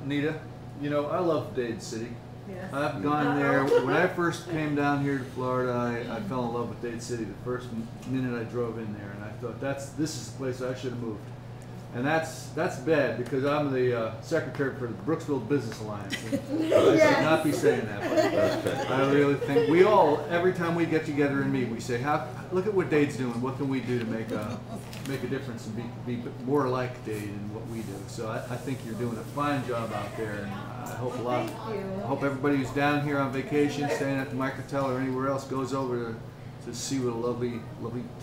Nita, you know, I love Dade City. Yes. I've gone there. When I first came down here to Florida, I fell in love with Dade City the first minute I drove in there, and I thought this is the place I should have moved. And that's bad because I'm the secretary for the Brooksville Business Alliance. And I should not be saying that, but I really think we all, every time we get together and meet, we say, look at what Dade's doing. What can we do to make a difference and be more like Dade in what we do? So I think you're doing a fine job out there, and I hope I hope everybody who's down here on vacation, staying at the Microtel or anywhere else, goes over to see what a lovely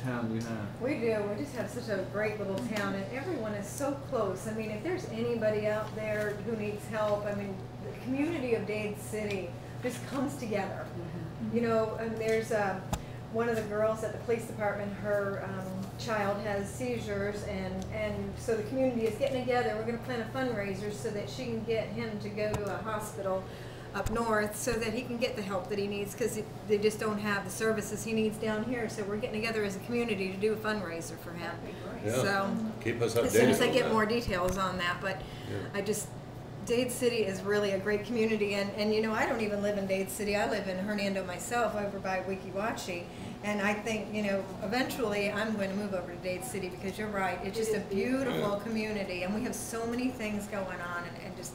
town you have. We do. We just have such a great little town, and everyone is so close. I mean, if there's anybody out there who needs help, I mean, the community of Dade City just comes together. You know, and there's one of the girls at the police department, her child has seizures, and so the community is getting together. We're going to plan a fundraiser so that she can get him to go to a hospital up north so that he can get the help that he needs, because they just don't have the services he needs down here. So we're getting together as a community to do a fundraiser for him. Yeah. So keep us updated as soon as I on get that. more details on that, but I just, Dade City is really a great community, and you know, I don't even live in Dade City. I live in Hernando myself, over by Weeki, and I think, you know, eventually I'm going to move over to Dade City, because you're right, it's just a beautiful community, and we have so many things going on, and just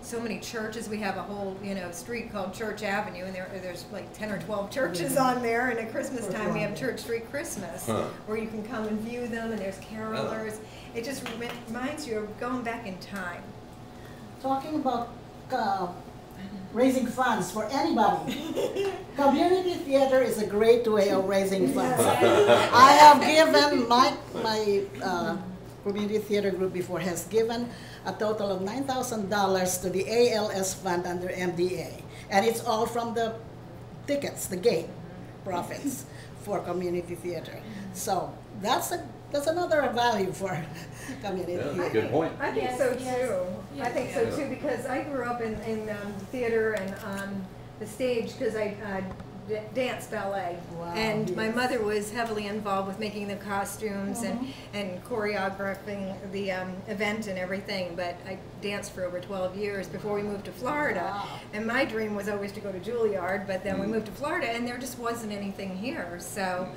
so many churches. We have a whole, you know, street called Church Avenue, and there's like 10 or 12 churches on there, and at Christmas time we have Church Street Christmas, where you can come and view them, and there's carolers. It just reminds you of going back in time. Talking about raising funds for anybody. Community theater is a great way of raising funds. I have given my community theater group before has given a total of $9,000 to the ALS fund under MDA, and it's all from the tickets, the gate profits for community theater. So that's another value for community theater. Good point. I think so too. I think so too, because I grew up in the theater and on the stage, because I dance ballet, and my mother was heavily involved with making the costumes and choreographing the event and everything. But I danced for over 12 years before we moved to Florida, and my dream was always to go to Juilliard, but then we moved to Florida and there just wasn't anything here. So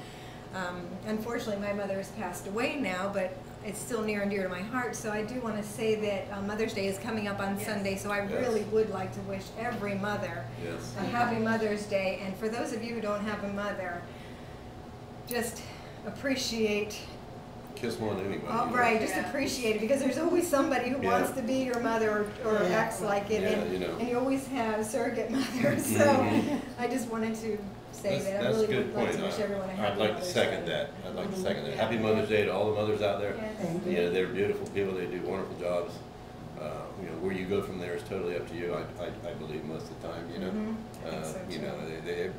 unfortunately my mother has passed away now, but it's still near and dear to my heart. So I do want to say that Mother's Day is coming up on Sunday, so I really would like to wish every mother a happy Mother's Day. And for those of you who don't have a mother, just appreciate. Kiss one anyway. Oh, right, just appreciate it, because there's always somebody who wants to be your mother or acts like it, and you always have surrogate mothers. So I just wanted to say that. I really would like to wish everyone a happy I'd like to Mother's second Day. that. I'd like to second that. Happy Mother's Day to all the mothers out there. Thank you. Yeah, they're beautiful people. They do wonderful jobs. You know, where you go from there is totally up to you. I believe most of the time. You know, you know,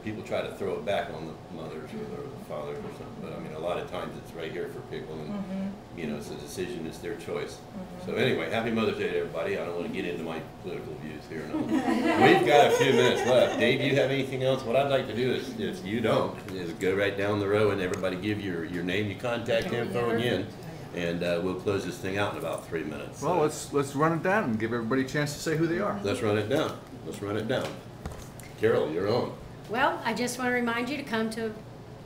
people try to throw it back on the mothers or the fathers or something. But I mean, a lot of times it's right here for people, and you know, it's a decision. It's their choice. So anyway, happy Mother's Day to everybody. I don't want to get into my political views here. No. We've got a few minutes left. Dave, you have anything else? What I'd like to do is, if you don't, is go right down the row and everybody give your name, your contact info again. And we'll close this thing out in about 3 minutes. Well, let's run it down and give everybody a chance to say who they are. Let's run it down. Let's run it down. Carol, you're on. Well, I just want to remind you to come to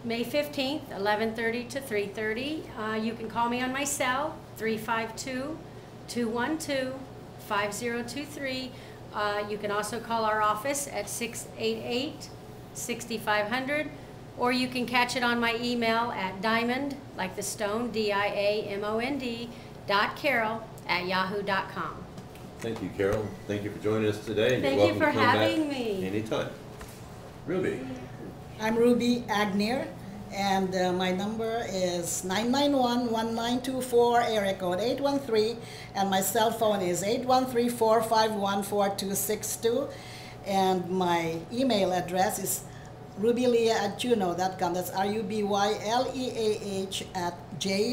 May 15th, 11:30 to 3:30. You can call me on my cell, 352-212-5023. You can also call our office at 688-6500. Or you can catch it on my email at diamond, like the stone, DIAMOND, .carol@yahoo.com. Thank you, Carol. Thank you for joining us today. Thank you for having me. Anytime. Ruby. I'm Ruby Agnear, and my number is 991-1924, area code 813, and my cell phone is 813-451-4262, and my email address is rubyleah@juno.com. That's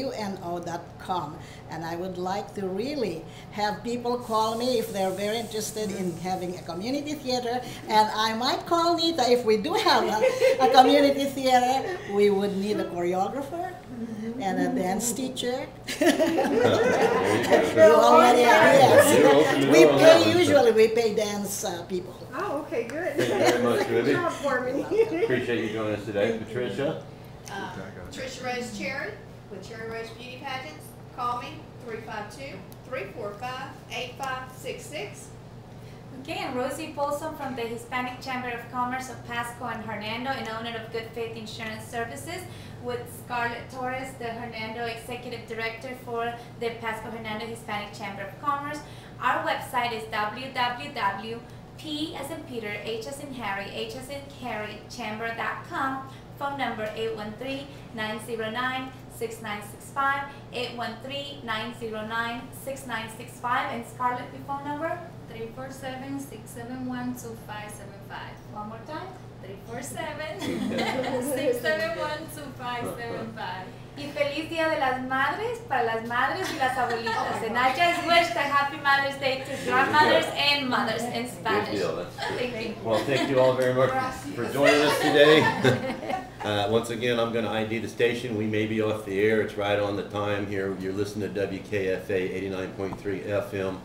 RUBYLEAH@JUNO.com. And I would like to really have people call me if they're very interested in having a community theater. And I might call Nita if we do have a community theater. We would need a choreographer. and a dance teacher. There you You go. already have, You're open yes. to We go on that pay, one. usually we pay dance people. Oh, okay, good. Thank you very much, Good Ruby. job for me. Appreciate you joining us today. Patricia? Tricia Rose Cherry with Cherry Rose Beauty Pageants. Call me 352-345-8566. Okay, I'm Rosie Polson from the Hispanic Chamber of Commerce of Pasco and Hernando, and owner of Good Faith Insurance Services, with Scarlett Torres, the Hernando Executive Director for the Pasco Hernando Hispanic Chamber of Commerce. Our website is www.p as in Peter, H as in Harry, H as in Carrie, chamber.com. Phone number 813-909-6965, 813-909-6965, and Scarlett, the phone number? 347-671-2575. One more time. 347-671-2575. Y feliz Día de las Madres para las madres y las abuelitas. And I just wish a happy Mother's Day to grandmothers and mothers in Good Spanish. deal. That's good. Thank you. Well, thank you all very much for joining us today. Once again, I'm going to ID the station. We may be off the air. It's right on the time here. You're listening to WKFA 89.3 FM,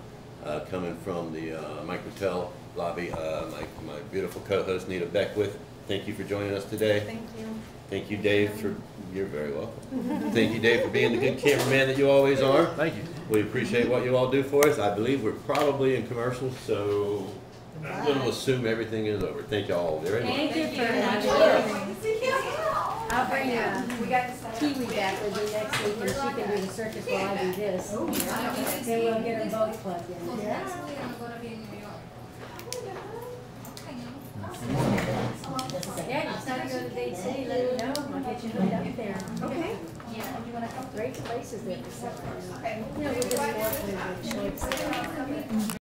coming from the Microtel lobby. My beautiful co-host, Nita Beckwith. Thank you for joining us today. Thank you. Thank you, Dave, for, you're very welcome. Thank you, Dave, for being the good cameraman that you always are. Thank you. We appreciate what you all do for us. I believe we're probably in commercials, so I'm going to assume everything is over. Thank you all very much. Thank you for having me. I'll bring Kiwi back with me next week, and she can do the circus while I do this. Then we'll get them both plugged in. Yeah. Yeah, you start to go to Dade City, let me know, I'll get you hooked up there. Okay. Great places there for supper. Okay. You know, we're just walking in the shorts.